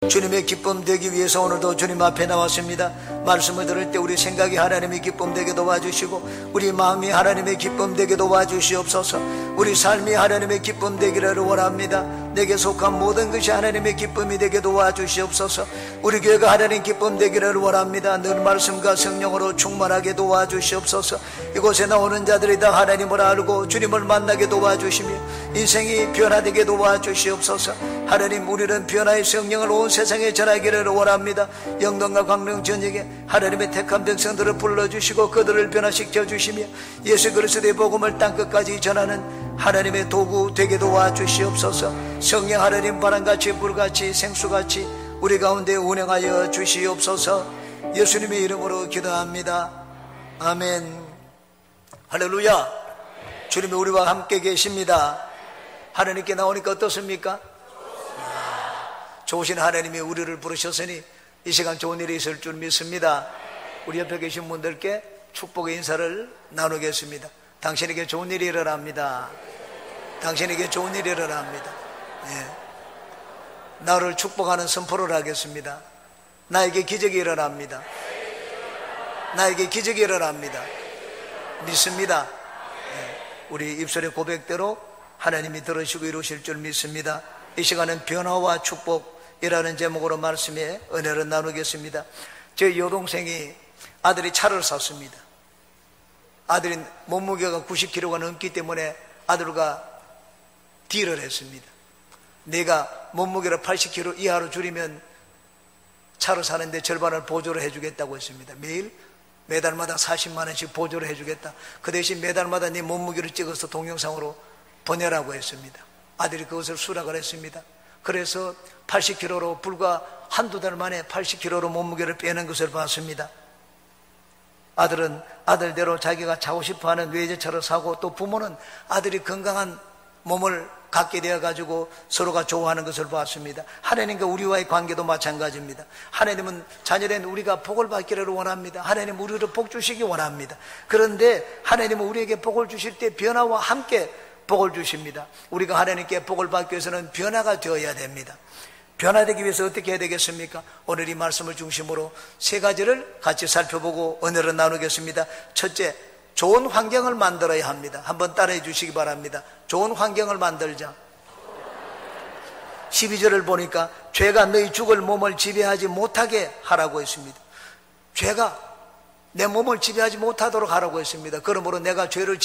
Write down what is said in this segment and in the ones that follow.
주님의 기쁨 되기 위해서 오늘도 주님 앞에 나왔습니다. 말씀을 들을 때 우리 생각이 하나님의 기쁨 되게 도와주시고 우리 마음이 하나님의 기쁨 되게 도와주시옵소서. 우리 삶이 하나님의 기쁨 되기를 원합니다. 내게 속한 모든 것이 하나님의 기쁨이 되게 도와주시옵소서. 우리 교회가 하나님 기쁨 되기를 원합니다. 늘 말씀과 성령으로 충만하게 도와주시옵소서. 이곳에 나오는 자들이 다 하나님을 알고 주님을 만나게 도와주시며 인생이 변화되게 도와주시옵소서. 하나님, 우리는 변화의 성령을 온 세상에 전하기를 원합니다. 영동과 광명 전역에 하나님의 택한 백성들을 불러주시고 그들을 변화시켜 주시며 예수 그리스도의 복음을 땅끝까지 전하는 하나님의 도구 되게 도와주시옵소서. 성령 하나님, 바람같이 불같이 생수같이 우리 가운데 운행하여 주시옵소서. 예수님의 이름으로 기도합니다. 아멘. 할렐루야. 주님이 우리와 함께 계십니다. 하나님께 나오니까 어떻습니까? 좋으신 하나님이 우리를 부르셨으니 이 시간 좋은 일이 있을 줄 믿습니다. 우리 옆에 계신 분들께 축복의 인사를 나누겠습니다. 당신에게 좋은 일이 일어납니다. 당신에게 좋은 일이 일어납니다. 나를 축복하는 선포를 하겠습니다. 나에게 기적이 일어납니다. 나에게 기적이 일어납니다. 믿습니다. 우리 입술의 고백대로 하나님이 들으시고 이루실 줄 믿습니다. 이 시간은 변화와 축복이라는 제목으로 말씀의 은혜를 나누겠습니다. 제 여동생이 아들이 차를 샀습니다. 아들이 몸무게가 90kg가 넘기 때문에 아들과 딜을 했습니다. 내가 몸무게를 80kg 이하로 줄이면 차를 사는데 절반을 보조를 해주겠다고 했습니다. 매달마다 40만 원씩 보조를 해주겠다. 그 대신 매달마다 네 몸무게를 찍어서 동영상으로 보내라고 했습니다. 아들이 그것을 수락을 했습니다. 그래서 80kg로 불과 한두 달 만에 80kg로 몸무게를 빼는 것을 봤습니다. 아들은 아들대로 자기가 차고 싶어하는 외제차를 사고, 또 부모는 아들이 건강한 몸을 갖게 되어가지고 서로가 좋아하는 것을 봤습니다. 하나님과 우리와의 관계도 마찬가지입니다. 하나님은 자녀된 우리가 복을 받기를 원합니다. 하나님 우리를 복 주시기 원합니다. 그런데 하나님은 우리에게 복을 주실 때 변화와 함께 복을 주십니다. 우리가 하나님께 복을 받기 위해서는 변화가 되어야 됩니다. 변화되기 위해서 어떻게 해야 되겠습니까? 오늘 이 말씀을 중심으로 세 가지를 같이 살펴보고 은혜를 나누겠습니다. 첫째, 좋은 환경을 만들어야 합니다. 한번 따라해 주시기 바랍니다. 좋은 환경을 만들자. 12절을 보니까 죄가 너희 죽을 몸을 지배하지 못하게 하라고 했습니다. 죄가 내 몸을 지배하지 못하도록 하라고 했습니다. 그러므로 내가 죄를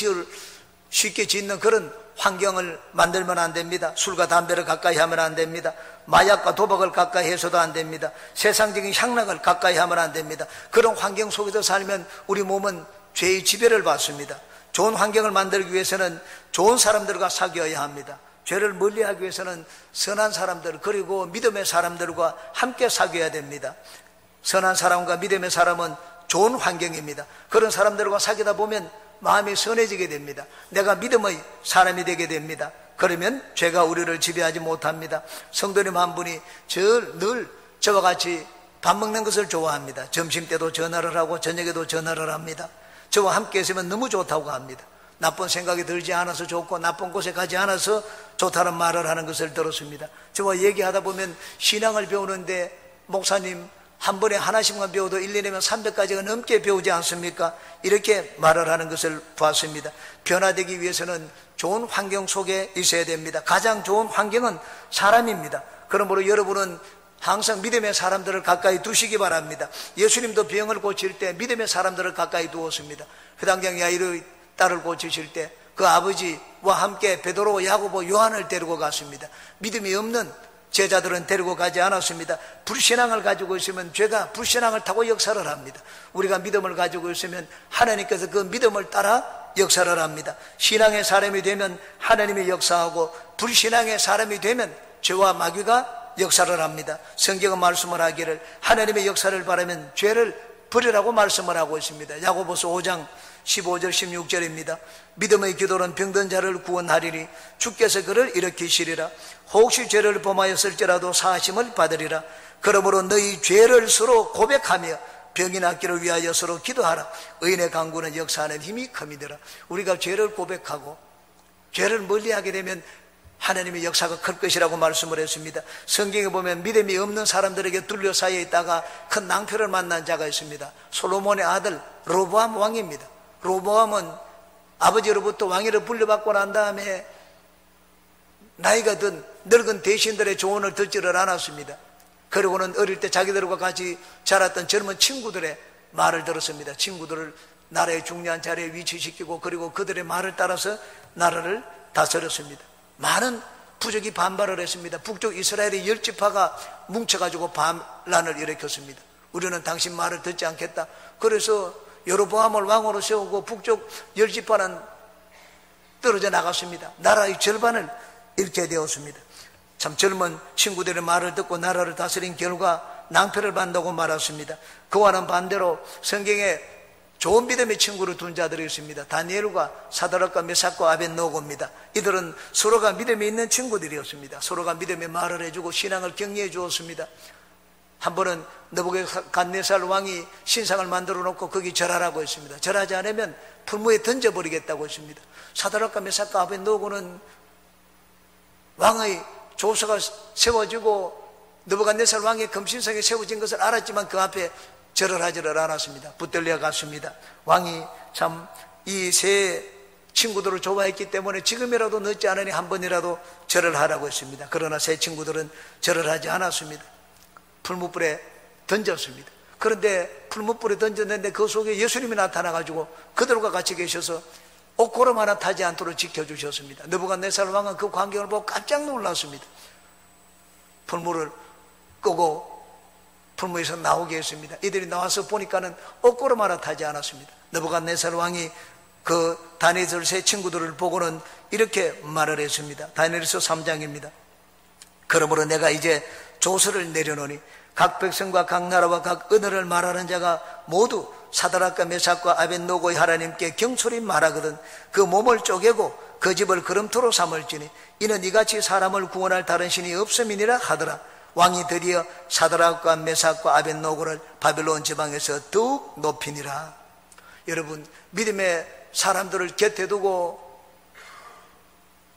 쉽게 짓는 그런 환경을 만들면 안 됩니다. 술과 담배를 가까이 하면 안 됩니다. 마약과 도박을 가까이 해서도 안 됩니다. 세상적인 향락을 가까이 하면 안 됩니다. 그런 환경 속에서 살면 우리 몸은 죄의 지배를 받습니다. 좋은 환경을 만들기 위해서는 좋은 사람들과 사귀어야 합니다. 죄를 멀리하기 위해서는 선한 사람들, 그리고 믿음의 사람들과 함께 사귀어야 됩니다. 선한 사람과 믿음의 사람은 좋은 환경입니다. 그런 사람들과 사귀다 보면 마음이 선해지게 됩니다. 내가 믿음의 사람이 되게 됩니다. 그러면 죄가 우리를 지배하지 못합니다. 성도님 한 분이 늘 저와 같이 밥 먹는 것을 좋아합니다. 점심때도 전화를 하고 저녁에도 전화를 합니다. 저와 함께 있으면 너무 좋다고 합니다. 나쁜 생각이 들지 않아서 좋고 나쁜 곳에 가지 않아서 좋다는 말을 하는 것을 들었습니다. 저와 얘기하다 보면 신앙을 배우는데 목사님 한 번에 하나씩만 배워도 1년이면 300가지가 넘게 배우지 않습니까? 이렇게 말을 하는 것을 봤습니다. 변화되기 위해서는 좋은 환경 속에 있어야 됩니다. 가장 좋은 환경은 사람입니다. 그러므로 여러분은 항상 믿음의 사람들을 가까이 두시기 바랍니다. 예수님도 병을 고칠 때 믿음의 사람들을 가까이 두었습니다. 회당장 야이르의 딸을 고치실 때 그 아버지와 함께 베드로, 야고보, 요한을 데리고 갔습니다. 믿음이 없는 제자들은 데리고 가지 않았습니다. 불신앙을 가지고 있으면 죄가 불신앙을 타고 역사를 합니다. 우리가 믿음을 가지고 있으면 하나님께서 그 믿음을 따라 역사를 합니다. 신앙의 사람이 되면 하나님이 역사하고, 불신앙의 사람이 되면 죄와 마귀가 역사를 합니다. 성경은 말씀을 하기를 하나님의 역사를 바라면 죄를 버리라고 말씀을 하고 있습니다. 야고보서 5장 15절 16절입니다. 믿음의 기도는 병든 자를 구원하리니 주께서 그를 일으키시리라. 혹시 죄를 범하였을지라도 사하심을 받으리라. 그러므로 너희 죄를 서로 고백하며 병이 낫기를 위하여 서로 기도하라. 의인의 강구는 역사하는 힘이 큼이더라. 우리가 죄를 고백하고 죄를 멀리하게 되면 하나님의 역사가 클 것이라고 말씀을 했습니다. 성경에 보면 믿음이 없는 사람들에게 둘러싸여 있다가 큰 낭패를 만난 자가 있습니다. 솔로몬의 아들 로보암 왕입니다. 로보암은 아버지로부터 왕위를 물려받고 난 다음에 나이가 든 늙은 대신들의 조언을 듣지를 않았습니다. 그리고는 어릴 때 자기들과 같이 자랐던 젊은 친구들의 말을 들었습니다. 친구들을 나라의 중요한 자리에 위치시키고 그리고 그들의 말을 따라서 나라를 다스렸습니다. 많은 부족이 반발을 했습니다. 북쪽 이스라엘의 10지파가 뭉쳐가지고 반란을 일으켰습니다. 우리는 당신 말을 듣지 않겠다. 그래서 여로보암을 왕으로 세우고 북쪽 10지파는 떨어져 나갔습니다. 나라의 절반을 잃게 되었습니다. 참 젊은 친구들의 말을 듣고 나라를 다스린 결과 낭패를 받는다고 말했습니다. 그와는 반대로 성경에 좋은 믿음의 친구를 둔 자들이 있습니다. 다니엘과 사드락과 메삭과 아벳노고입니다. 이들은 서로가 믿음이 있는 친구들이었습니다. 서로가 믿음의 말을 해주고 신앙을 격려해 주었습니다. 한 번은 느부갓네살 왕이 신상을 만들어 놓고 거기 절하라고 했습니다. 절하지 않으면 풀무에 던져버리겠다고 했습니다. 사드락과 메삭과 아벳노고는 왕의 조서가 세워지고 느부갓네살 왕의 금신상이 세워진 것을 알았지만 그 앞에 절을 하지를 않았습니다. 붙들려 갔습니다. 왕이 참 이 세 친구들을 좋아했기 때문에 지금이라도 늦지 않으니 한 번이라도 절을 하라고 했습니다. 그러나 세 친구들은 절을 하지 않았습니다. 풀무불에 던졌습니다. 그런데 풀무불에 던졌는데 그 속에 예수님이 나타나가지고 그들과 같이 계셔서 옷고름 하나 타지 않도록 지켜주셨습니다. 느부갓네살 왕은 그 광경을 보고 깜짝 놀랐습니다. 풀무를 끄고 풀무에서 나오게 했습니다. 이들이 나와서 보니까는 옷고름 하나 타지 않았습니다. 느부갓네살 왕이 그 다니엘 세 친구들을 보고는 이렇게 말을 했습니다. 다니엘서 3장입니다. 그러므로 내가 이제 조서를 내려놓으니 각 백성과 각 나라와 각 언어를 말하는 자가 모두 사드락과 메삭과 아벳노고의 하나님께 경솔히 말하거든 그 몸을 쪼개고 그 집을 거름토로 삼을지니 이는 이같이 사람을 구원할 다른 신이 없음이니라 하더라. 왕이 드디어 사드락과 메삭과 아벳노고를 바벨론 지방에서 더욱 높이니라. 여러분, 믿음의 사람들을 곁에 두고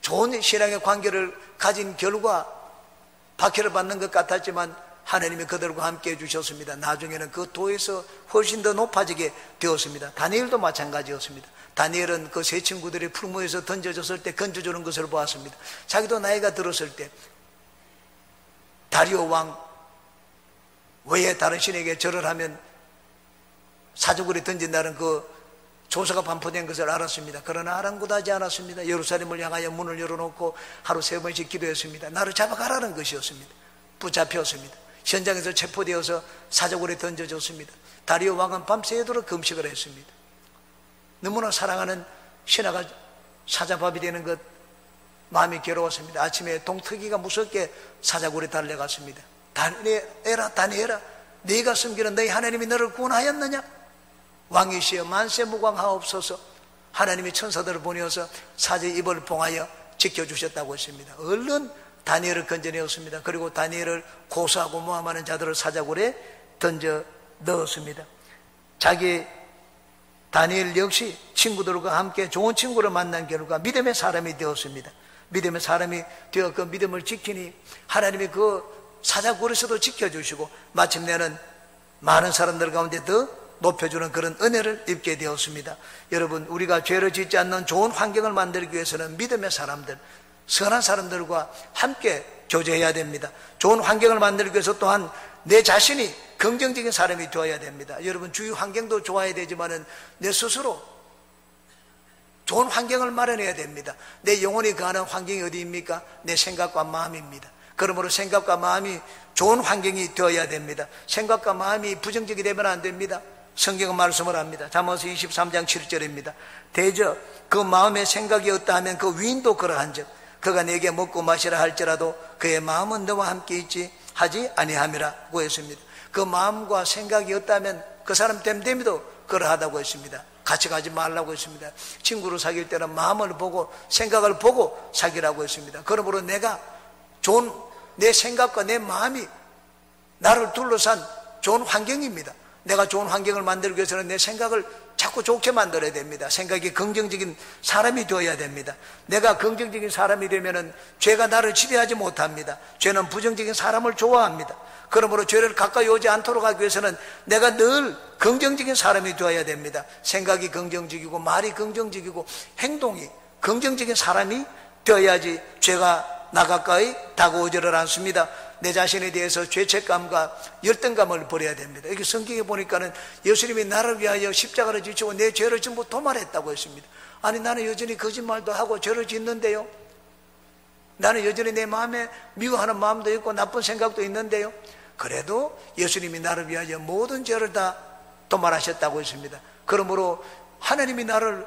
좋은 신앙의 관계를 가진 결과 박해를 받는 것 같았지만 하나님이 그들과 함께 해주셨습니다. 나중에는 그 도에서 훨씬 더 높아지게 되었습니다. 다니엘도 마찬가지였습니다. 다니엘은 그 세 친구들이 풀무에서 던져졌을 때 건져주는 것을 보았습니다. 자기도 나이가 들었을 때 다리오 왕 외에 다른 신에게 절을 하면 사족을 던진다는 그 조서가 반포된 것을 알았습니다. 그러나 아랑곳하지 않았습니다. 예루살렘을 향하여 문을 열어놓고 하루 3번씩 기도했습니다. 나를 잡아가라는 것이었습니다. 붙잡혔습니다. 현장에서 체포되어서 사족을 던져졌습니다. 다리오 왕은 밤새도록 금식을 했습니다. 너무나 사랑하는 신하가 사자밥이 되는 것 마음이 괴로웠습니다. 아침에 동트기가 무섭게 사자굴에 달려갔습니다. 다니엘아, 네가 숨기는 너희 하나님이 너를 구원하였느냐? 왕이시여 만세무광하옵소서. 하나님이 천사들을 보내어서 사자의 입을 봉하여 지켜주셨다고 했습니다. 얼른 다니엘을 건져내었습니다. 그리고 다니엘을 고소하고 모함하는 자들을 사자굴에 던져 넣었습니다. 자기 다니엘 역시 친구들과 함께 좋은 친구를 만난 결과 믿음의 사람이 되었습니다. 믿음의 사람이 되어 그 믿음을 지키니 하나님이 그 사자굴에서도 지켜주시고 마침내는 많은 사람들 가운데 더 높여주는 그런 은혜를 입게 되었습니다. 여러분, 우리가 죄를 짓지 않는 좋은 환경을 만들기 위해서는 믿음의 사람들, 선한 사람들과 함께 교제해야 됩니다. 좋은 환경을 만들기 위해서 또한 내 자신이 긍정적인 사람이 되어야 됩니다. 여러분, 주위 환경도 좋아야 되지만은 내 스스로 좋은 환경을 마련해야 됩니다. 내 영혼이 거하는 환경이 어디입니까? 내 생각과 마음입니다. 그러므로 생각과 마음이 좋은 환경이 되어야 됩니다. 생각과 마음이 부정적이 되면 안 됩니다. 성경은 말씀을 합니다. 잠언서 23장 7절입니다. 대저 그 마음의 생각이 어떠하면 그 위인도 그러한즉 그가 내게 먹고 마시라 할지라도 그의 마음은 너와 함께 있지 하지 아니함이라고 했습니다. 그 마음과 생각이 어떠하면 그 사람 됨됨이도 그러하다고 했습니다. 같이 가지 말라고 했습니다. 친구를 사귈 때는 마음을 보고 생각을 보고 사귀라고 했습니다. 그러므로 내가 내 생각과 내 마음이 나를 둘러싼 좋은 환경입니다. 내가 좋은 환경을 만들기 위해서는 내 생각을 자꾸 좋게 만들어야 됩니다. 생각이 긍정적인 사람이 되어야 됩니다. 내가 긍정적인 사람이 되면은 죄가 나를 지배하지 못합니다. 죄는 부정적인 사람을 좋아합니다. 그러므로 죄를 가까이 오지 않도록 하기 위해서는 내가 늘 긍정적인 사람이 되어야 됩니다. 생각이 긍정적이고 말이 긍정적이고 행동이 긍정적인 사람이 되어야지 죄가 나 가까이 다가오지를 않습니다. 내 자신에 대해서 죄책감과 열등감을 버려야 됩니다. 이게 성경에 보니까는 예수님이 나를 위하여 십자가를 지치고 내 죄를 전부 도말했다고 했습니다. 아니, 나는 여전히 거짓말도 하고 죄를 짓는데요. 나는 여전히 내 마음에 미워하는 마음도 있고 나쁜 생각도 있는데요. 그래도 예수님이 나를 위하여 모든 죄를 다 도말하셨다고 했습니다. 그러므로 하나님이 나를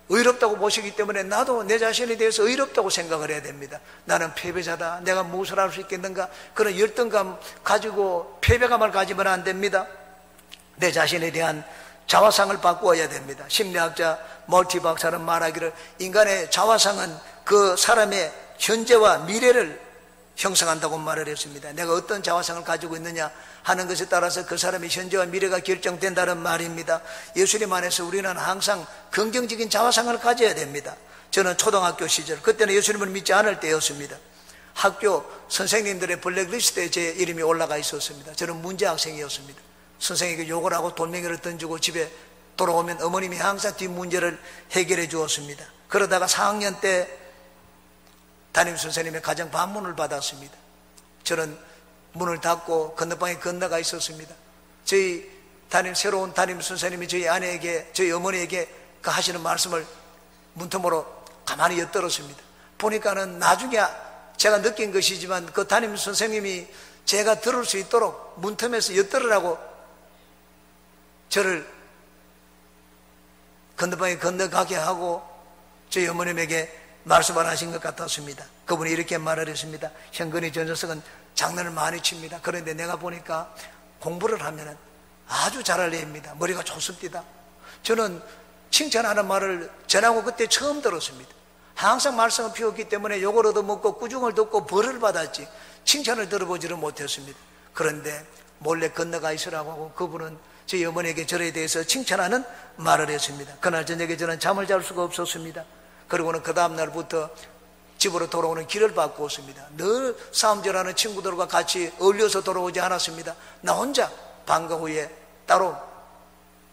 의롭다고 보시기 때문에 나도 내 자신에 대해서 의롭다고 생각을 해야 됩니다. 나는 패배자다. 내가 무엇을 할 수 있겠는가? 그런 열등감 가지고 패배감을 가지면 안 됩니다. 내 자신에 대한 자화상을 바꾸어야 됩니다. 심리학자 멀티 박사는 말하기를 인간의 자화상은 그 사람의 현재와 미래를 형성한다고 말을 했습니다. 내가 어떤 자화상을 가지고 있느냐 하는 것에 따라서 그 사람의 현재와 미래가 결정된다는 말입니다. 예수님 안에서 우리는 항상 긍정적인 자화상을 가져야 됩니다. 저는 초등학교 시절, 그때는 예수님을 믿지 않을 때였습니다. 학교 선생님들의 블랙리스트에 제 이름이 올라가 있었습니다. 저는 문제 학생이었습니다. 선생님에게 욕을 하고 돌멩이를 던지고 집에 돌아오면 어머님이 항상 뒷문제를 해결해 주었습니다. 그러다가 4학년 때 담임 선생님의 가정 방문을 받았습니다. 저는 문을 닫고 건너방에 건너가 있었습니다. 저희 새로운 담임 선생님이 저희 아내에게, 저희 어머니에게 그 하시는 말씀을 문틈으로 가만히 엿들었습니다. 보니까는 나중에 제가 느낀 것이지만 그 담임 선생님이 제가 들을 수 있도록 문틈에서 엿들으라고 저를 건너방에 건너가게 하고 저희 어머님에게 말씀을 하신 것 같았습니다. 그분이 이렇게 말을 했습니다. 현근이 저 녀석은 장난을 많이 칩니다. 그런데 내가 보니까 공부를 하면 아주 잘할 애입니다. 머리가 좋습니다. 저는 칭찬하는 말을 전하고 그때 처음 들었습니다. 항상 말썽을 피웠기 때문에 욕을 얻어먹고 꾸중을 듣고 벌을 받았지 칭찬을 들어보지를 못했습니다. 그런데 몰래 건너가 있으라고 하고 그분은 저희 어머니에게 저에 대해서 칭찬하는 말을 했습니다. 그날 저녁에 저는 잠을 잘 수가 없었습니다. 그리고는 그 다음 날부터 집으로 돌아오는 길을 바꾸었습니다. 늘 싸움질하는 친구들과 같이 어울려서 돌아오지 않았습니다. 나 혼자 방과 후에 따로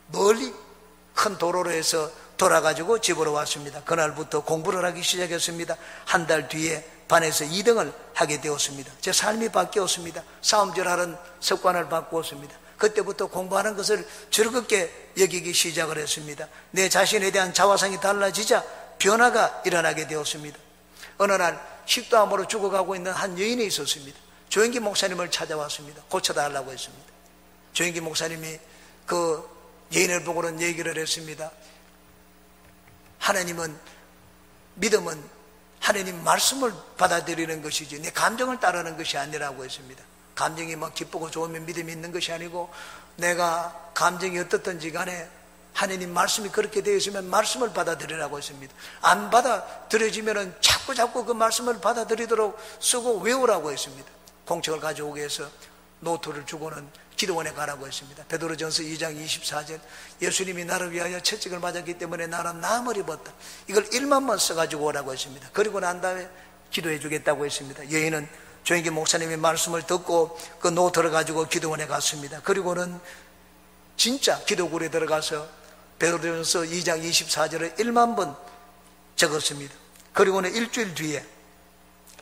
멀리 큰 도로로 해서 돌아가지고 집으로 왔습니다. 그날부터 공부를 하기 시작했습니다. 한 달 뒤에 반에서 2등을 하게 되었습니다. 제 삶이 바뀌었습니다. 싸움질하는 습관을 바꾸었습니다. 그때부터 공부하는 것을 즐겁게 여기기 시작을 했습니다. 내 자신에 대한 자화상이 달라지자 변화가 일어나게 되었습니다. 어느 날 식도암으로 죽어가고 있는 한 여인이 있었습니다. 조영기 목사님을 찾아왔습니다. 고쳐달라고 했습니다. 조영기 목사님이 그 여인을 보고는 얘기를 했습니다. 믿음은 하나님 말씀을 받아들이는 것이지 내 감정을 따르는 것이 아니라고 했습니다. 감정이 막 기쁘고 좋으면 믿음이 있는 것이 아니고 내가 감정이 어떻든지 간에 하나님 말씀이 그렇게 되어 있으면 말씀을 받아들이라고 했습니다. 안 받아들여지면 자꾸 그 말씀을 받아들이도록 쓰고 외우라고 했습니다. 공책을 가져오게 해서 노트를 주고는 기도원에 가라고 했습니다. 베드로전서 2장 24절 예수님이 나를 위하여 채찍을 맞았기 때문에 나는 나음을 입었다. 이걸 1만번 써가지고 오라고 했습니다. 그리고 난 다음에 기도해 주겠다고 했습니다. 여인은 조영기 목사님의 말씀을 듣고 그 노트를 가지고 기도원에 갔습니다. 그리고는 진짜 기도굴에 들어가서 베드로전서 2장 24절을 1만 번 적었습니다. 그리고는 일주일 뒤에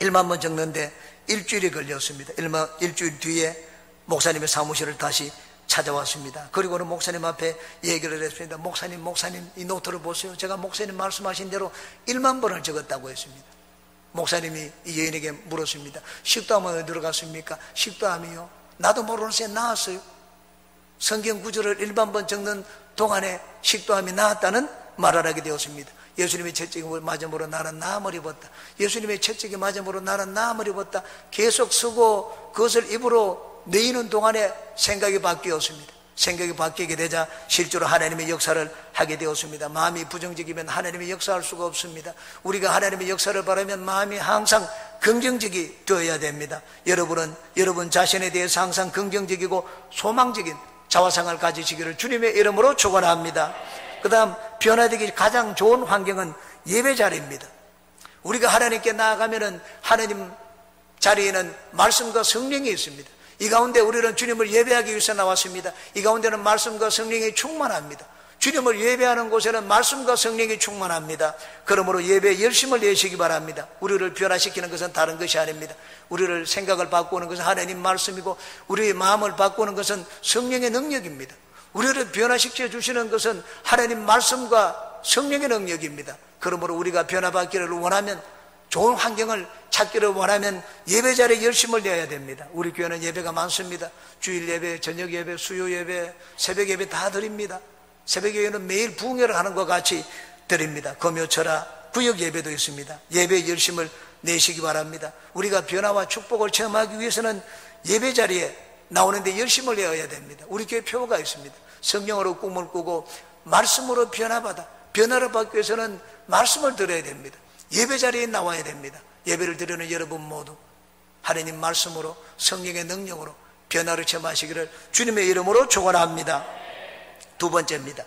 1만 번 적는데 일주일이 걸렸습니다. 일주일 뒤에 목사님의 사무실을 다시 찾아왔습니다. 그리고는 목사님 앞에 얘기를 했습니다. 목사님 이 노트를 보세요. 제가 목사님 말씀하신 대로 1만 번을 적었다고 했습니다. 목사님이 이 여인에게 물었습니다. 식도암에 들어갔습니까? 식도암이요? 나도 모르는 새에 나았어요. 성경 구절을 1만 번 적는 동안에 식도암이 나았다는 말을 하게 되었습니다. 예수님의 채찍이 맞음으로 나는 나음을 입었다. 예수님의 채찍이 맞음으로 나는 나음을 입었다. 계속 쓰고 그것을 입으로 내이는 동안에 생각이 바뀌었습니다. 생각이 바뀌게 되자 실제로 하나님의 역사를 하게 되었습니다. 마음이 부정적이면 하나님의 역사할 수가 없습니다. 우리가 하나님의 역사를 바라면 마음이 항상 긍정적이 되어야 됩니다. 여러분 자신에 대해서 항상 긍정적이고 소망적인 자화상을 가지시기를 주님의 이름으로 축원합니다. 그 다음 변화되기 가장 좋은 환경은 예배 자리입니다. 우리가 하나님께 나아가면은 하나님 자리에는 말씀과 성령이 있습니다. 이 가운데 우리는 주님을 예배하기 위해서 나왔습니다. 이 가운데는 말씀과 성령이 충만합니다. 주님을 예배하는 곳에는 말씀과 성령이 충만합니다. 그러므로 예배에 열심을 내시기 바랍니다. 우리를 변화시키는 것은 다른 것이 아닙니다. 우리를 생각을 바꾸는 것은 하나님 말씀이고 우리의 마음을 바꾸는 것은 성령의 능력입니다. 우리를 변화시켜 주시는 것은 하나님 말씀과 성령의 능력입니다. 그러므로 우리가 변화받기를 원하면, 좋은 환경을 찾기를 원하면 예배 자리에 열심을 내야 됩니다. 우리 교회는 예배가 많습니다. 주일 예배, 저녁 예배, 수요 예배, 새벽 예배 다 드립니다. 새벽 예배는 매일 부흥회를 하는 것 같이 드립니다. 금요철야 구역 예배도 있습니다. 예배에 열심을 내시기 바랍니다. 우리가 변화와 축복을 체험하기 위해서는 예배 자리에 나오는데 열심을 내어야 됩니다. 우리 교회 표가 있습니다. 성령으로 꿈을 꾸고 말씀으로 변화받아, 변화를 받기 위해서는 말씀을 들어야 됩니다. 예배 자리에 나와야 됩니다. 예배를 드리는 여러분 모두 하나님 말씀으로 성령의 능력으로 변화를 체험하시기를 주님의 이름으로 축원합니다. 두 번째입니다.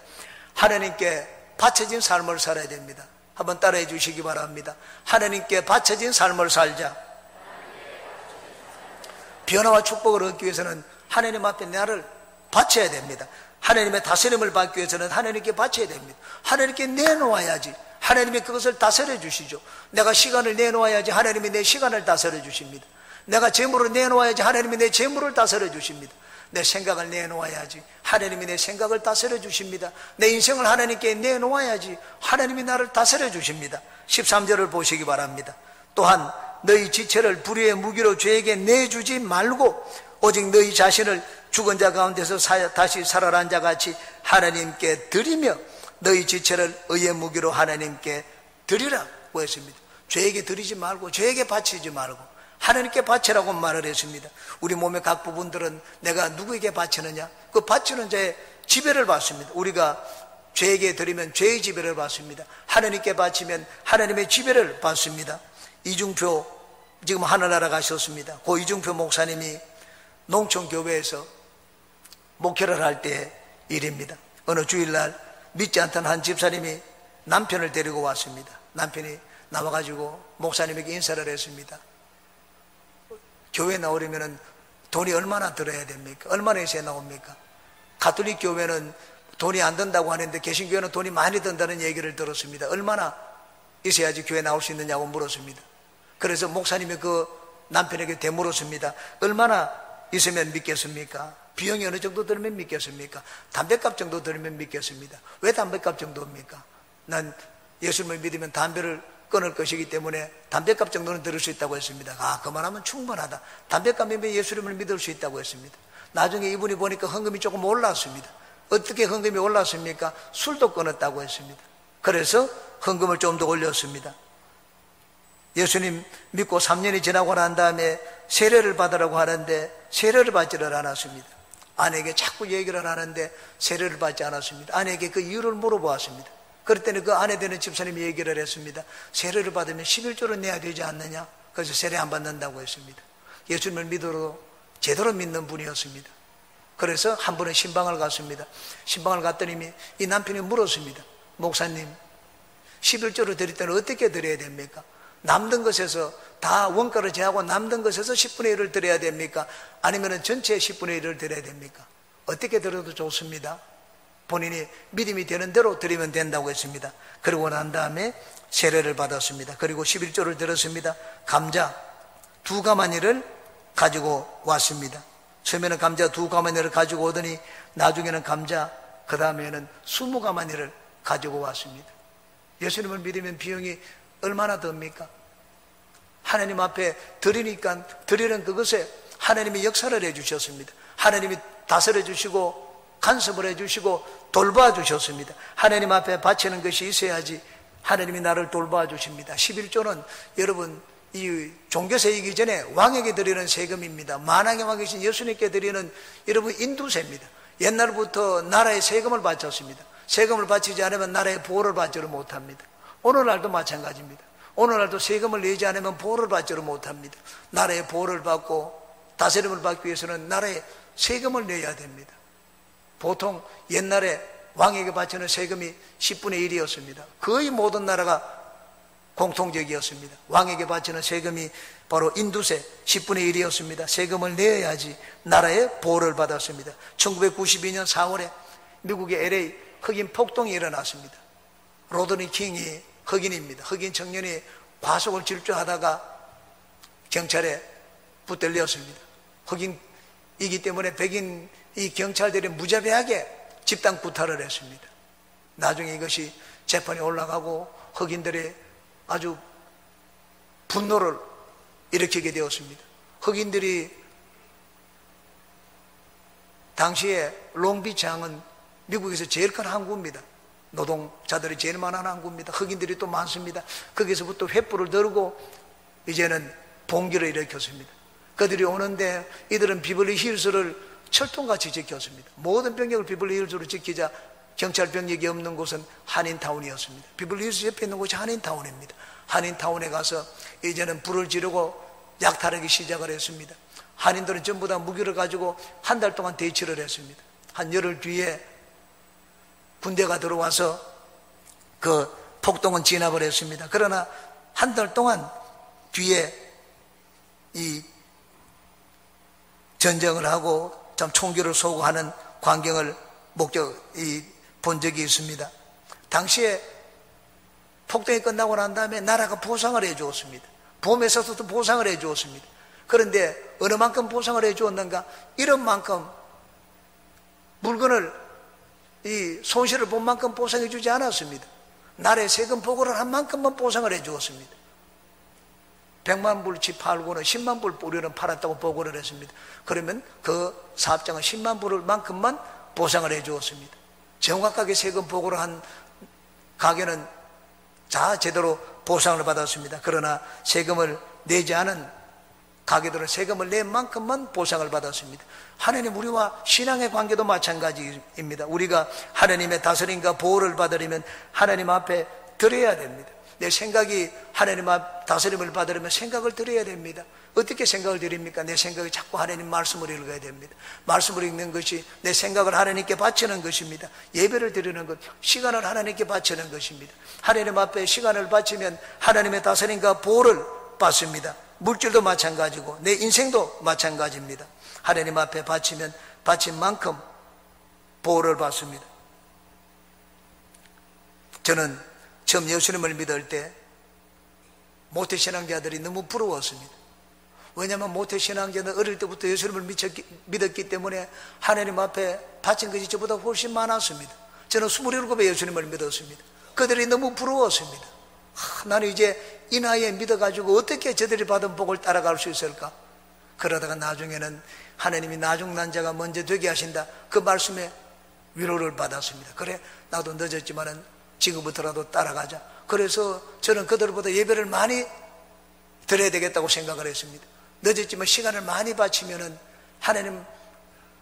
하나님께 바쳐진 삶을 살아야 됩니다. 한번 따라해 주시기 바랍니다. 하나님께 바쳐진 삶을 살자. 변화와 축복을 얻기 위해서는 하나님 앞에 나를 바쳐야 됩니다. 하나님의 다스림을 받기 위해서는 하나님께 바쳐야 됩니다. 하나님께 내놓아야지 하나님이 그것을 다스려 주시죠. 내가 시간을 내놓아야지 하나님이 내 시간을 다스려 주십니다. 내가 재물을 내놓아야지 하나님이 내 재물을 다스려 주십니다. 내 생각을 내놓아야지 하나님이 내 생각을 다스려 주십니다. 내 인생을 하나님께 내놓아야지 하나님이 나를 다스려 주십니다. 13절을 보시기 바랍니다. 또한 너희 지체를 불의의 무기로 죄에게 내주지 말고 오직 너희 자신을 죽은 자 가운데서 다시 살아난 자 같이 하나님께 드리며 너희 지체를 의의 무기로 하나님께 드리라고 했습니다. 죄에게 드리지 말고 죄에게 바치지 말고 하나님께 바치라고 말을 했습니다. 우리 몸의 각 부분들은 내가 누구에게 바치느냐, 그 바치는 자의 지배를 받습니다. 우리가 죄에게 드리면 죄의 지배를 받습니다. 하나님께 바치면 하나님의 지배를 받습니다. 이중표 지금 하늘나라 가셨습니다. 고 이중표 목사님이 농촌교회에서 목회를 할 때 일입니다. 어느 주일날 믿지 않던 한 집사님이 남편을 데리고 왔습니다. 남편이 나와가지고 목사님에게 인사를 했습니다. 교회 나오려면 돈이 얼마나 들어야 됩니까? 얼마나 있어야 나옵니까? 가톨릭 교회는 돈이 안 든다고 하는데 개신교회는 돈이 많이 든다는 얘기를 들었습니다. 얼마나 있어야지 교회 나올 수 있느냐고 물었습니다. 그래서 목사님이 그 남편에게 되물었습니다. 얼마나 있으면 믿겠습니까? 비용이 어느 정도 들면 믿겠습니까? 담배값 정도 들면 믿겠습니다. 왜 담배값 정도입니까? 난 예수님을 믿으면 담배를 끊을 것이기 때문에 담배값 정도는 들을 수 있다고 했습니다. 아, 그만하면 충분하다. 담배값이면 예수님을 믿을 수 있다고 했습니다. 나중에 이분이 보니까 헌금이 조금 올랐습니다. 어떻게 헌금이 올랐습니까? 술도 끊었다고 했습니다. 그래서 헌금을 좀 더 올렸습니다. 예수님 믿고 3년이 지나고 난 다음에 세례를 받으라고 하는데 세례를 받지를 않았습니다. 아내에게 자꾸 얘기를 하는데 세례를 받지 않았습니다. 아내에게 그 이유를 물어보았습니다. 그랬더니 그 아내 되는 집사님이 얘기를 했습니다. 세례를 받으면 11조를 내야 되지 않느냐? 그래서 세례 안 받는다고 했습니다. 예수님을 믿어도 제대로 믿는 분이었습니다. 그래서 한 번은 신방을 갔습니다. 신방을 갔더니 이 남편이 물었습니다. 목사님, 11조를 드릴 때는 어떻게 드려야 됩니까? 남는 것에서 다 원가를 제하고 남는 것에서 10분의 1을 드려야 됩니까? 아니면 전체 10분의 1을 드려야 됩니까? 어떻게 드려도 좋습니다. 본인이 믿음이 되는 대로 드리면 된다고 했습니다. 그러고 난 다음에 세례를 받았습니다. 그리고 11조를 들었습니다. 감자 2가마니를 가지고 왔습니다. 처음에는 감자 2가마니를 가지고 오더니 나중에는 감자 그 다음에는 20가마니를 가지고 왔습니다. 예수님을 믿으면 비용이 얼마나 듭니까? 하나님 앞에 드리니까 드리는 그것에 하나님이 역사를 해주셨습니다. 하나님이 다스려 주시고 간섭을 해주시고 돌봐주셨습니다. 하나님 앞에 바치는 것이 있어야지 하나님이 나를 돌봐주십니다. 11조는 여러분 이 종교세이기 전에 왕에게 드리는 세금입니다. 만왕의 왕이신 예수님께 드리는 여러분 인두세입니다. 옛날부터 나라의 세금을 바쳤습니다. 세금을 바치지 않으면 나라의 보호를 받지를 못합니다. 오늘날도 마찬가지입니다. 오늘날도 세금을 내지 않으면 보호를 받지를 못합니다. 나라의 보호를 받고 다스림을 받기 위해서는 나라의 세금을 내야 됩니다. 보통 옛날에 왕에게 바치는 세금이 10분의 1이었습니다. 거의 모든 나라가 공통적이었습니다. 왕에게 바치는 세금이 바로 인두세 10분의 1이었습니다. 세금을 내야지 나라의 보호를 받았습니다. 1992년 4월에 미국의 LA 흑인 폭동이 일어났습니다. 로드니 킹이 흑인입니다. 흑인 청년이 과속을 질주하다가 경찰에 붙들렸습니다. 흑인이기 때문에 백인 이 경찰들이 무자비하게 집단 구타를 했습니다. 나중에 이것이 재판에 올라가고 흑인들이 아주 분노를 일으키게 되었습니다. 흑인들이 당시에 롱비치항은 미국에서 제일 큰 항구입니다. 노동자들이 제일 많은 항구입니다. 흑인들이 또 많습니다. 거기서부터 횃불을 들고 이제는 봉기를 일으켰습니다. 그들이 오는데 이들은 비벌리 힐스를 철통같이 지켰습니다. 모든 병력을 비벌리 힐스로 지키자 경찰 병력이 없는 곳은 한인타운이었습니다. 비벌리 힐스 옆에 있는 곳이 한인타운입니다. 한인타운에 가서 이제는 불을 지르고 약탈하기 시작을 했습니다. 한인들은 전부 다 무기를 가지고 한 달 동안 대치를 했습니다. 한 열흘 뒤에 군대가 들어와서 그 폭동은 진압을 했습니다. 그러나 한 달 동안 뒤에 이 전쟁을 하고 참 총기를 쏘고 하는 광경을 본 적이 있습니다. 당시에 폭동이 끝나고 난 다음에 나라가 보상을 해 주었습니다. 보험회사에서도 보상을 해 주었습니다. 그런데 어느 만큼 보상을 해 주었는가? 이런 만큼 물건을 이 손실을 본 만큼 보상해 주지 않았습니다. 나라의 세금 보고를 한 만큼만 보상을 해 주었습니다. 100만 불 집 팔고는 10만 불 우리는 팔았다고 보고를 했습니다. 그러면 그 사업장은 10만 불 만큼만 보상을 해 주었습니다. 정확하게 세금 보고를 한 가게는 다 제대로 보상을 받았습니다. 그러나 세금을 내지 않은 가게들은 세금을 낸 만큼만 보상을 받았습니다. 하나님 우리와 신앙의 관계도 마찬가지입니다. 우리가 하나님의 다스림과 보호를 받으려면 하나님 앞에 드려야 됩니다. 내 생각이 하나님 앞 다스림을 받으려면 생각을 드려야 됩니다. 어떻게 생각을 드립니까? 내 생각이 자꾸 하나님 말씀을 읽어야 됩니다. 말씀을 읽는 것이 내 생각을 하나님께 바치는 것입니다. 예배를 드리는 것, 시간을 하나님께 바치는 것입니다. 하나님 앞에 시간을 바치면 하나님의 다스림과 보호를 받습니다. 물질도 마찬가지고 내 인생도 마찬가지입니다. 하나님 앞에 바치면 바친 만큼 보호를 받습니다. 저는 처음 예수님을 믿을 때 모태신앙자들이 너무 부러웠습니다. 왜냐하면 모태신앙자는 어릴 때부터 예수님을 믿었기 때문에 하나님 앞에 바친 것이 저보다 훨씬 많았습니다. 저는 27에 예수님을 믿었습니다. 그들이 너무 부러웠습니다. 나는 이제 이 나이에 믿어가지고 어떻게 저들이 받은 복을 따라갈 수 있을까? 그러다가 나중에는 하나님이 나중난 자가 먼저 되게 하신다, 그 말씀에 위로를 받았습니다. 그래, 나도 늦었지만은 지금부터라도 따라가자. 그래서 저는 그들보다 예배를 많이 드려야 되겠다고 생각을 했습니다. 늦었지만 시간을 많이 바치면은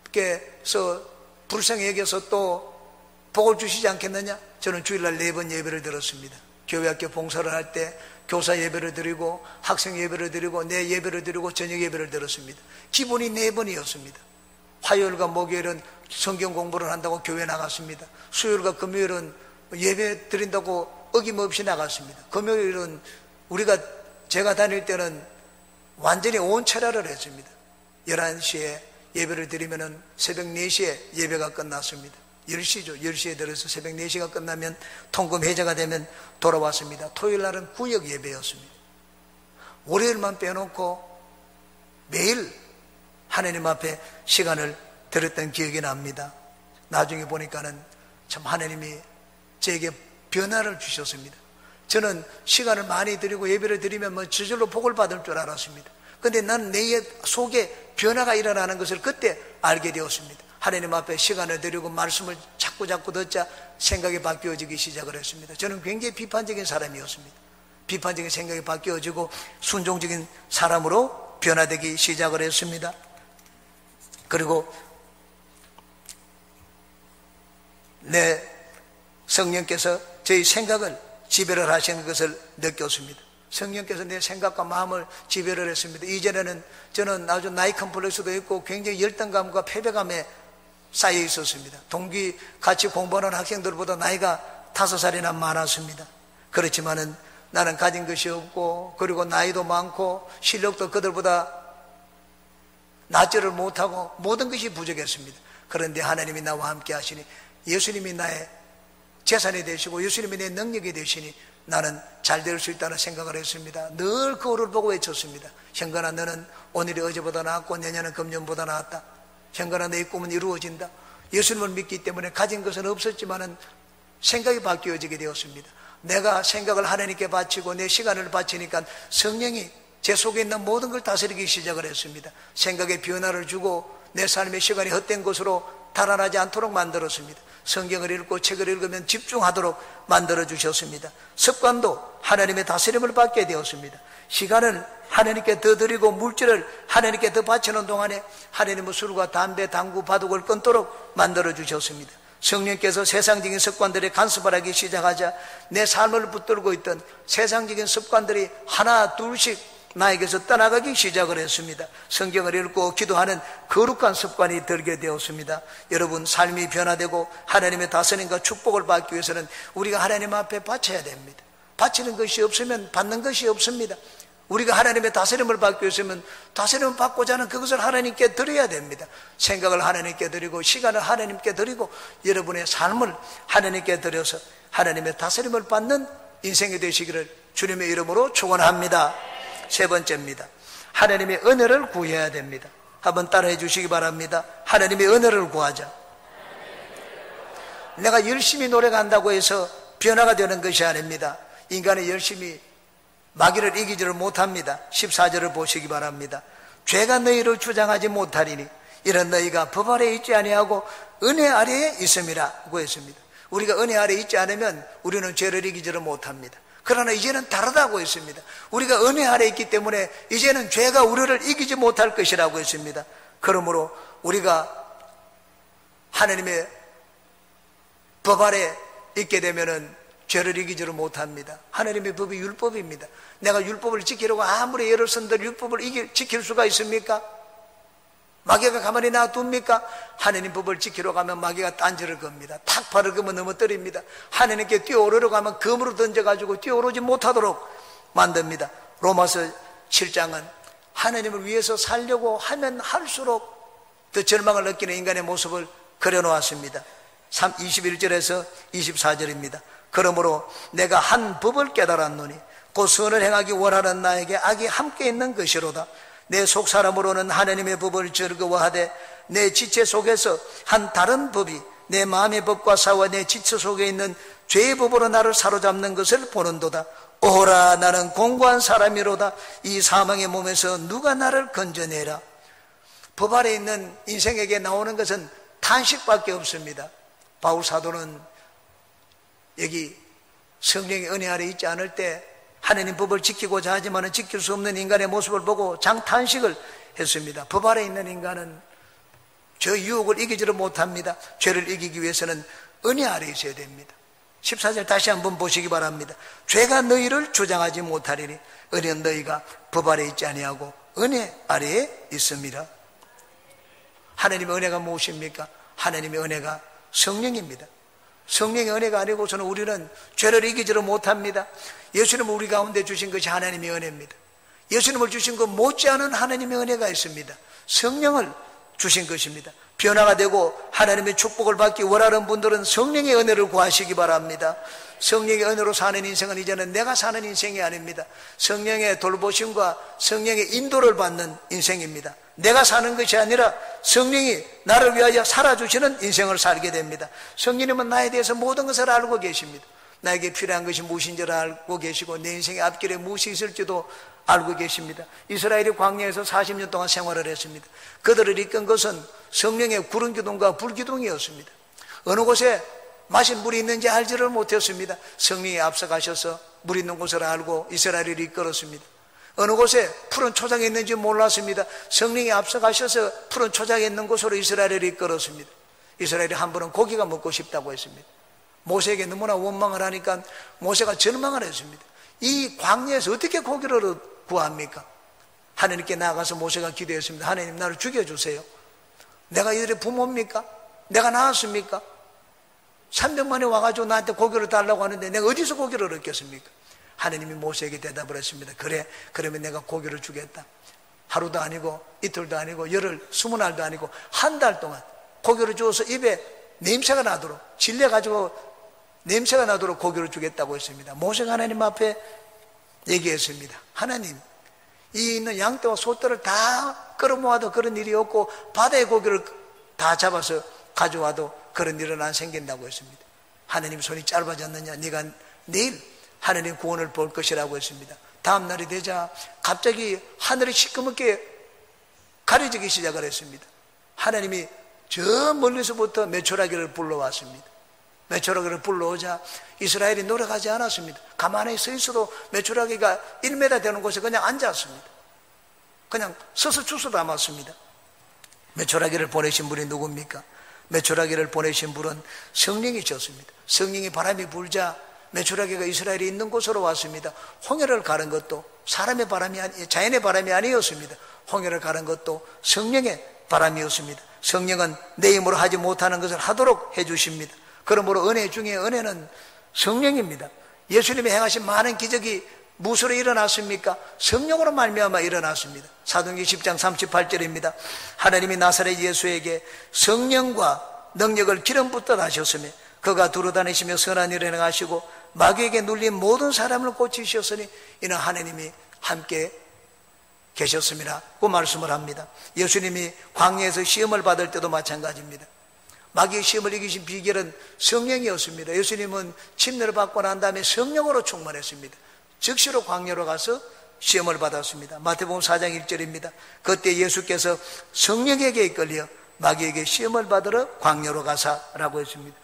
하나님께서 불쌍히 여겨서 또 복을 주시지 않겠느냐? 저는 주일날 4번 예배를 드렸습니다. 교회학교 봉사를 할 때 교사 예배를 드리고 학생 예배를 드리고 내 예배를 드리고 저녁 예배를 드렸습니다. 기본이 4번이었습니다. 화요일과 목요일은 성경 공부를 한다고 교회 나갔습니다. 수요일과 금요일은 예배 드린다고 어김없이 나갔습니다. 금요일은 제가 다닐 때는 완전히 온 철야를 했습니다. 11시에 예배를 드리면은 새벽 4시에 예배가 끝났습니다. 10시죠. 10시에 들어서 새벽 4시가 끝나면 통금 해제가 되면 돌아왔습니다. 토요일 날은 구역 예배였습니다. 월요일만 빼놓고 매일 하나님 앞에 시간을 들었던 기억이 납니다. 나중에 보니까는 참 하나님이 제게 변화를 주셨습니다. 저는 시간을 많이 드리고 예배를 드리면 저절로 복을 받을 줄 알았습니다. 그런데 난 내 속에 변화가 일어나는 것을 그때 알게 되었습니다. 하나님 앞에 시간을 드리고 말씀을 자꾸 듣자 생각이 바뀌어지기 시작을 했습니다. 저는 굉장히 비판적인 사람이었습니다. 비판적인 생각이 바뀌어지고 순종적인 사람으로 변화되기 시작을 했습니다. 그리고 내 성령께서 저희 생각을 지배를 하시는 것을 느꼈습니다. 성령께서 내 생각과 마음을 지배를 했습니다. 이전에는 저는 아주 나이 컴플렉스도 있고 굉장히 열등감과 패배감에 쌓여 있었습니다. 동기 같이 공부하는 학생들보다 나이가 5살이나 많았습니다. 그렇지만은 나는 가진 것이 없고, 그리고 나이도 많고 실력도 그들보다 낫지를 못하고 모든 것이 부족했습니다. 그런데 하나님이 나와 함께 하시니, 예수님이 나의 재산이 되시고 예수님이 내 능력이 되시니 나는 잘 될 수 있다는 생각을 했습니다. 늘 거울을 보고 외쳤습니다. 형관아, 너는 오늘이 어제보다 나았고 내년은 금년보다 나았다. 형관아, 너의 꿈은 이루어진다. 예수님을 믿기 때문에 가진 것은 없었지만은 생각이 바뀌어지게 되었습니다. 내가 생각을 하나님께 바치고 내 시간을 바치니까 성령이 제 속에 있는 모든 걸 다스리기 시작을 했습니다. 생각에 변화를 주고 내 삶의 시간이 헛된 것으로 달아나지 않도록 만들었습니다. 성경을 읽고 책을 읽으면 집중하도록 만들어 주셨습니다. 습관도 하나님의 다스림을 받게 되었습니다. 시간을 하나님께 더 드리고 물질을 하나님께 더 바치는 동안에 하나님은 술과 담배, 당구, 바둑을 끊도록 만들어 주셨습니다. 성령께서 세상적인 습관들에 간섭을 하기 시작하자 내 삶을 붙들고 있던 세상적인 습관들이 하나 둘씩 나에게서 떠나가기 시작을 했습니다. 성경을 읽고 기도하는 거룩한 습관이 들게 되었습니다. 여러분, 삶이 변화되고 하나님의 다스림과 축복을 받기 위해서는 우리가 하나님 앞에 바쳐야 됩니다. 바치는 것이 없으면 받는 것이 없습니다. 우리가 하나님의 다스림을 받기 위해서는 다스림을 받고자 하는 그것을 하나님께 드려야 됩니다. 생각을 하나님께 드리고 시간을 하나님께 드리고 여러분의 삶을 하나님께 드려서 하나님의 다스림을 받는 인생이 되시기를 주님의 이름으로 축원합니다. 세 번째입니다. 하나님의 은혜를 구해야 됩니다. 한번 따라해 주시기 바랍니다. 하나님의 은혜를 구하자. 내가 열심히 노력한다고 해서 변화가 되는 것이 아닙니다. 인간이 열심히 마귀를 이기지를 못합니다. 14절을 보시기 바랍니다. 죄가 너희를 주장하지 못하리니 이런 너희가 법 아래에 있지 아니하고 은혜 아래에 있음이라고 했습니다. 우리가 은혜 아래에 있지 않으면 우리는 죄를 이기지를 못합니다. 그러나 이제는 다르다고 했습니다. 우리가 은혜 아래에 있기 때문에 이제는 죄가 우리를 이기지 못할 것이라고 했습니다. 그러므로 우리가 하나님의 법 아래에 있게 되면은 죄를 이기지를 못합니다. 하나님의 법이 율법입니다. 내가 율법을 지키려고 아무리 애를 쓴들 율법을 지킬 수가 있습니까? 마귀가 가만히 놔둡니까? 하나님 법을 지키러 가면 마귀가 딴지를 겁니다. 탁 발을 그으면 넘어뜨립니다. 하나님께 뛰어오르려고 하면 검으로 던져가지고 뛰어오르지 못하도록 만듭니다. 로마서 7장은 하나님을 위해서 살려고 하면 할수록 더 절망을 느끼는 인간의 모습을 그려놓았습니다. 21절에서 24절입니다. 그러므로 내가 한 법을 깨달았노니 곧 선을 행하기 원하는 나에게 악이 함께 있는 것이로다. 내 속사람으로는 하나님의 법을 즐거워하되 내 지체 속에서 한 다른 법이 내 마음의 법과 싸워 내 지체 속에 있는 죄의 법으로 나를 사로잡는 것을 보는도다. 오라, 나는 공고한 사람이로다. 이 사망의 몸에서 누가 나를 건져내라. 법 아래 있는 인생에게 나오는 것은 탄식밖에 없습니다. 바울 사도는 여기 성령의 은혜 아래 있지 않을 때 하나님 법을 지키고자 하지만 지킬 수 없는 인간의 모습을 보고 장탄식을 했습니다. 법 아래 있는 인간은 저 유혹을 이기지를 못합니다. 죄를 이기기 위해서는 은혜 아래 있어야 됩니다. 14절 다시 한번 보시기 바랍니다. 죄가 너희를 주장하지 못하리니 은혜는 너희가 법 아래 있지 아니하고 은혜 아래에 있습니다. 하나님의 은혜가 무엇입니까? 하나님의 은혜가 성령입니다. 성령의 은혜가 아니고서는 우리는 죄를 이기지를 못합니다. 예수님을 우리 가운데 주신 것이 하나님의 은혜입니다. 예수님을 주신 것 못지않은 하나님의 은혜가 있습니다. 성령을 주신 것입니다. 변화가 되고 하나님의 축복을 받기 원하는 분들은 성령의 은혜를 구하시기 바랍니다. 성령의 은혜로 사는 인생은 이제는 내가 사는 인생이 아닙니다. 성령의 돌보심과 성령의 인도를 받는 인생입니다. 내가 사는 것이 아니라 성령이 나를 위하여 살아주시는 인생을 살게 됩니다. 성령님은 나에 대해서 모든 것을 알고 계십니다. 나에게 필요한 것이 무엇인지를 알고 계시고 내 인생의 앞길에 무엇이 있을지도 알고 계십니다. 이스라엘이 광야에서 40년 동안 생활을 했습니다. 그들을 이끈 것은 성령의 구름 기둥과 불 기둥이었습니다. 어느 곳에 마실 물이 있는지 알지를 못했습니다. 성령이 앞서가셔서 물 있는 곳을 알고 이스라엘을 이끌었습니다. 어느 곳에 푸른 초장이 있는지 몰랐습니다. 성령이 앞서가셔서 푸른 초장이 있는 곳으로 이스라엘을 이끌었습니다. 이스라엘이 한 번은 고기가 먹고 싶다고 했습니다. 모세에게 너무나 원망을 하니까 모세가 절망을 했습니다. 이 광야에서 어떻게 고기를 구합니까? 하나님께 나아가서 모세가 기도했습니다. 하나님, 나를 죽여주세요. 내가 이들의 부모입니까? 내가 나왔습니까? 300만이 와가지고 나한테 고기를 달라고 하는데 내가 어디서 고기를 얻겠습니까? 하느님이 모세에게 대답을 했습니다. 그래, 그러면 내가 고기를 주겠다. 하루도 아니고 이틀도 아니고 열흘, 20날도 아니고 한 달 동안 고기를 주어서 입에 냄새가 나도록, 질려가지고 냄새가 나도록 고기를 주겠다고 했습니다. 모세가 하나님 앞에 얘기했습니다. 하나님, 이 있는 양떼와 소떼를 다 끌어모아도 그런 일이 없고 바다의 고기를 다 잡아서 가져와도 그런 일은 안 생긴다고 했습니다. 하나님 손이 짧아졌느냐? 네가 내일 하나님 구원을 볼 것이라고 했습니다. 다음 날이 되자 갑자기 하늘이 시커멓게 가려지기 시작을 했습니다. 하나님이 저 멀리서부터 메추라기를 불러왔습니다. 메추라기를 불러오자 이스라엘이 노력하지 않았습니다. 가만히 서 있어도 메추라기가 1m 되는 곳에 그냥 앉았습니다. 그냥 서서 주워 담았습니다. 메추라기를 보내신 분이 누굽니까? 메추라기를 보내신 분은 성령이셨습니다. 성령이 바람이 불자 메추라기가 이스라엘이 있는 곳으로 왔습니다. 홍해를 가른 것도 사람의 바람이 자연의 바람이 아니었습니다. 홍해를 가른 것도 성령의 바람이었습니다. 성령은 내 힘으로 하지 못하는 것을 하도록 해주십니다. 그러므로 은혜 중에 은혜는 성령입니다. 예수님이 행하신 많은 기적이 무엇으로 일어났습니까? 성령으로 말미암아 일어났습니다. 사도행전 10장 38절입니다. 하나님이 나사렛 예수에게 성령과 능력을 기름 붓듯 하셨으며 그가 두루다니시며 선한 일을 행하시고 마귀에게 눌린 모든 사람을 고치셨으니 이는 하나님이 함께 계셨습니다. 그 말씀을 합니다. 예수님이 광야에서 시험을 받을 때도 마찬가지입니다. 마귀의 시험을 이기신 비결은 성령이었습니다. 예수님은 침례를 받고 난 다음에 성령으로 충만했습니다. 즉시로 광야로 가서 시험을 받았습니다. 마태복음 4장 1절입니다. 그때 예수께서 성령에게 이끌려 마귀에게 시험을 받으러 광야로 가사라고 했습니다.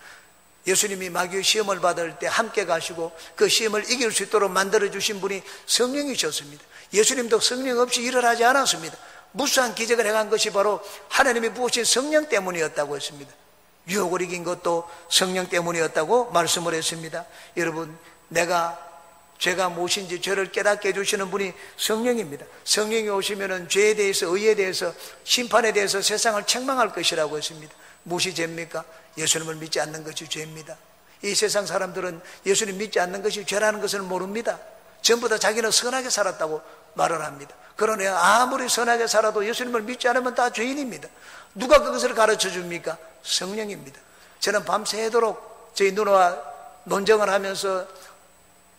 예수님이 마귀의 시험을 받을 때 함께 가시고 그 시험을 이길 수 있도록 만들어주신 분이 성령이셨습니다. 예수님도 성령 없이 일을 하지 않았습니다. 무수한 기적을 행한 것이 바로 하나님이 부으신 성령 때문이었다고 했습니다. 유혹을 이긴 것도 성령 때문이었다고 말씀을 했습니다. 여러분, 죄가 무엇인지 죄를 깨닫게 해주시는 분이 성령입니다. 성령이 오시면 죄에 대해서, 의에 대해서, 심판에 대해서 세상을 책망할 것이라고 했습니다. 무엇이 죄입니까? 예수님을 믿지 않는 것이 죄입니다. 이 세상 사람들은 예수님 믿지 않는 것이 죄라는 것을 모릅니다. 전부 다 자기는 선하게 살았다고 말을 합니다. 그러나 아무리 선하게 살아도 예수님을 믿지 않으면 다 죄인입니다. 누가 그것을 가르쳐 줍니까? 성령입니다. 저는 밤새도록 저희 누나와 논쟁을 하면서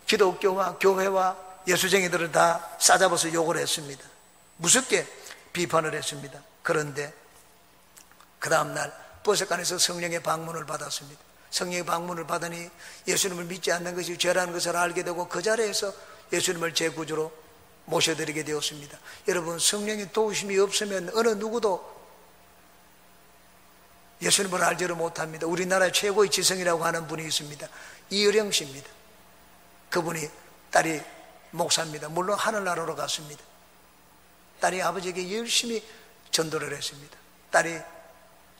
기독교와 교회와 예수쟁이들을 다 싸잡아서 욕을 했습니다. 무섭게 비판을 했습니다. 그런데 그 다음날 버섯간에서 성령의 방문을 받았습니다. 성령의 방문을 받으니 예수님을 믿지 않는 것이 죄라는 것을 알게 되고 그 자리에서 예수님을 제 구주로 모셔드리게 되었습니다. 여러분, 성령의 도우심이 없으면 어느 누구도 예수님을 알지를 못합니다. 우리나라의 최고의 지성이라고 하는 분이 있습니다. 이의령 씨입니다. 그분이 딸이 목사입니다. 물론 하늘나라로 갔습니다. 딸이 아버지에게 열심히 전도를 했습니다. 딸이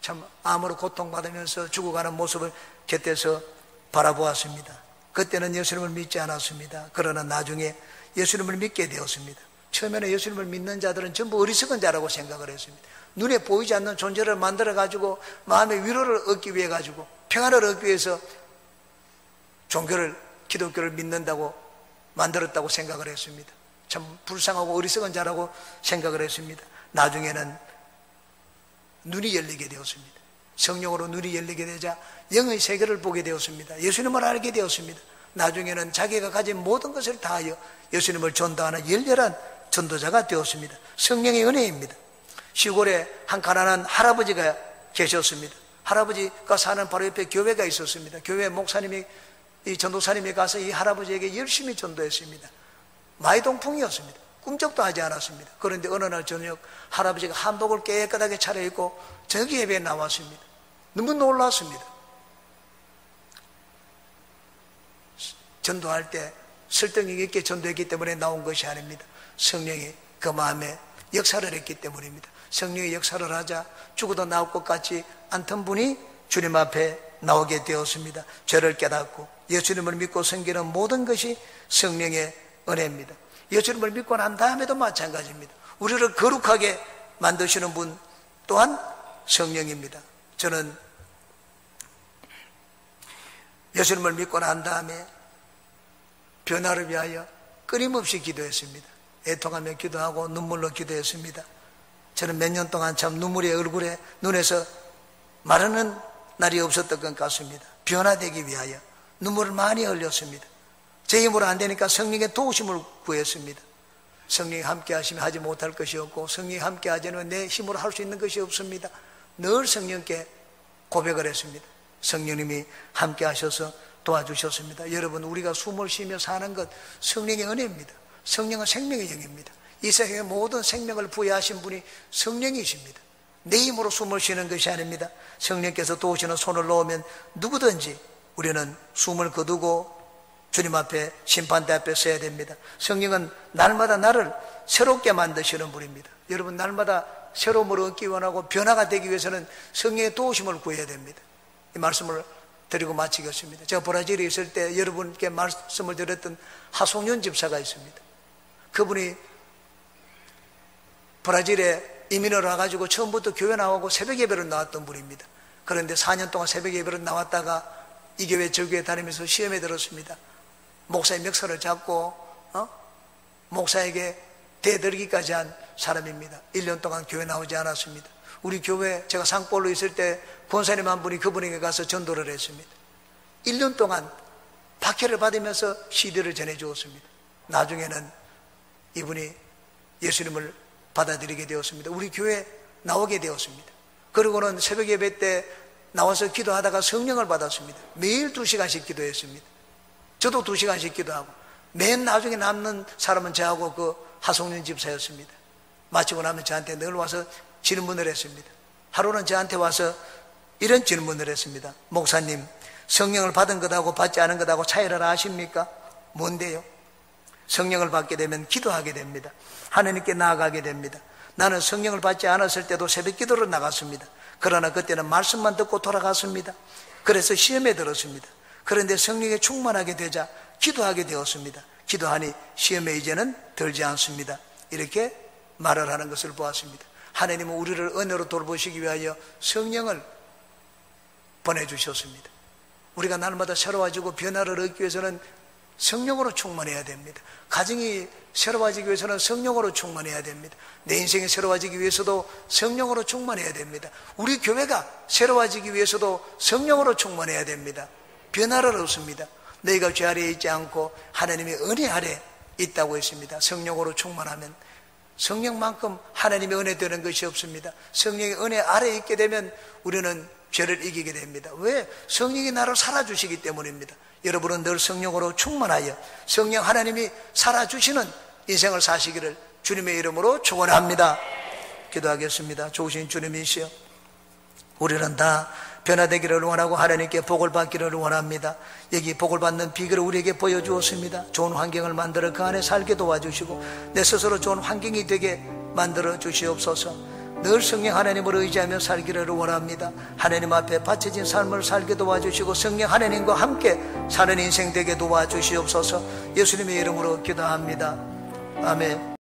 참 암으로 고통받으면서 죽어가는 모습을 곁에서 바라보았습니다. 그때는 예수님을 믿지 않았습니다. 그러나 나중에 예수님을 믿게 되었습니다. 처음에는 예수님을 믿는 자들은 전부 어리석은 자라고 생각을 했습니다. 눈에 보이지 않는 존재를 만들어가지고 마음의 위로를 얻기 위해 가지고 평안을 얻기 위해서 기독교를 믿는다고 만들었다고 생각을 했습니다. 참 불쌍하고 어리석은 자라고 생각을 했습니다. 나중에는 눈이 열리게 되었습니다. 성령으로 눈이 열리게 되자 영의 세계를 보게 되었습니다. 예수님을 알게 되었습니다. 나중에는 자기가 가진 모든 것을 다하여 예수님을 전도하는 열렬한 전도자가 되었습니다. 성령의 은혜입니다. 시골에 한 가난한 할아버지가 계셨습니다. 할아버지가 사는 바로 옆에 교회가 있었습니다. 교회 목사님이, 이 전도사님이 가서 이 할아버지에게 열심히 전도했습니다. 마이동풍이었습니다. 꿈쩍도 하지 않았습니다. 그런데 어느 날 저녁 할아버지가 한복을 깨끗하게 차려입고 저기 예배에 나왔습니다. 너무 놀랐습니다. 전도할 때 설득력 있게 전도했기 때문에 나온 것이 아닙니다. 성령이 그 마음에 역사를 했기 때문입니다. 성령이 역사를 하자 죽어도 나올 것 같지 않던 분이 주님 앞에 나오게 되었습니다. 죄를 깨닫고 예수님을 믿고 섬기는 모든 것이 성령의 은혜입니다. 예수님을 믿고 난 다음에도 마찬가지입니다. 우리를 거룩하게 만드시는 분 또한 성령입니다. 저는 예수님을 믿고 난 다음에 변화를 위하여 끊임없이 기도했습니다. 애통하며 기도하고 눈물로 기도했습니다. 저는 몇 년 동안 참 눈물이 얼굴에 눈에서 마르는 날이 없었던 것 같습니다. 변화되기 위하여 눈물을 많이 흘렸습니다. 제 힘으로 안 되니까 성령의 도우심을 구했습니다. 성령이 함께 하시면 하지 못할 것이 없고 성령이 함께 하지 않으면 내 힘으로 할 수 있는 것이 없습니다. 늘 성령께 고백을 했습니다. 성령님이 함께 하셔서 도와주셨습니다. 여러분, 우리가 숨을 쉬며 사는 것 성령의 은혜입니다. 성령은 생명의 영입니다. 이 세상의 모든 생명을 부여하신 분이 성령이십니다. 내 힘으로 숨을 쉬는 것이 아닙니다. 성령께서 도우시는 손을 놓으면 누구든지 우리는 숨을 거두고 주님 앞에 심판대 앞에 서야 됩니다. 성령은 날마다 나를 새롭게 만드시는 분입니다. 여러분, 날마다 새로움을 얻기 원하고 변화가 되기 위해서는 성령의 도우심을 구해야 됩니다. 이 말씀을 드리고 마치겠습니다. 제가 브라질에 있을 때 여러분께 말씀을 드렸던 하송윤 집사가 있습니다. 그분이 브라질에 이민을 와가지고 처음부터 교회 나오고 새벽 예배를 나왔던 분입니다. 그런데 4년 동안 새벽 예배를 나왔다가 이 교회 저 교회 다니면서 시험에 들었습니다. 목사의 멱살을 잡고 목사에게 대들기까지 한 사람입니다. 1년 동안 교회 나오지 않았습니다. 우리 교회 제가 상볼로 있을 때 권사님 한 분이 그분에게 가서 전도를 했습니다. 1년 동안 박해를 받으면서 CD를 전해주었습니다. 나중에는 이분이 예수님을 받아들이게 되었습니다. 우리 교회 나오게 되었습니다. 그리고는 새벽 예배 때 나와서 기도하다가 성령을 받았습니다. 매일 2시간씩 기도했습니다. 저도 2시간씩 기도하고 맨 나중에 남는 사람은 저하고 그 하송윤 집사였습니다. 마치고 나면 저한테 늘 와서 질문을 했습니다. 하루는 저한테 와서 이런 질문을 했습니다. 목사님, 성령을 받은 것하고 받지 않은 것하고 차이를 아십니까? 뭔데요? 성령을 받게 되면 기도하게 됩니다. 하나님께 나아가게 됩니다. 나는 성령을 받지 않았을 때도 새벽 기도를 나갔습니다. 그러나 그때는 말씀만 듣고 돌아갔습니다. 그래서 시험에 들었습니다. 그런데 성령에 충만하게 되자 기도하게 되었습니다. 기도하니 시험에 이제는 들지 않습니다. 이렇게 말을 하는 것을 보았습니다. 하나님은 우리를 은혜로 돌보시기 위하여 성령을 보내주셨습니다. 우리가 날마다 새로워지고 변화를 얻기 위해서는 성령으로 충만해야 됩니다. 가정이 새로워지기 위해서는 성령으로 충만해야 됩니다. 내 인생이 새로워지기 위해서도 성령으로 충만해야 됩니다. 우리 교회가 새로워지기 위해서도 성령으로 충만해야 됩니다. 변화를 얻습니다. 너희가 죄 아래에 있지 않고 하나님의 은혜 아래 있다고 했습니다. 성령으로 충만하면 성령만큼 하나님의 은혜 되는 것이 없습니다. 성령의 은혜 아래에 있게 되면 우리는 죄를 이기게 됩니다. 왜? 성령이 나를 살아주시기 때문입니다. 여러분은 늘 성령으로 충만하여 성령 하나님이 살아주시는 인생을 사시기를 주님의 이름으로 축원합니다. 기도하겠습니다. 좋으신 주님이시여, 우리는 다 변화되기를 원하고 하나님께 복을 받기를 원합니다. 여기 복을 받는 비결을 우리에게 보여주었습니다. 좋은 환경을 만들어 그 안에 살게 도와주시고 내 스스로 좋은 환경이 되게 만들어 주시옵소서. 늘 성령 하나님을 의지하며 살기를 원합니다. 하나님 앞에 바쳐진 삶을 살게 도와주시고 성령 하나님과 함께 사는 인생 되게 도와주시옵소서. 예수님의 이름으로 기도합니다. 아멘.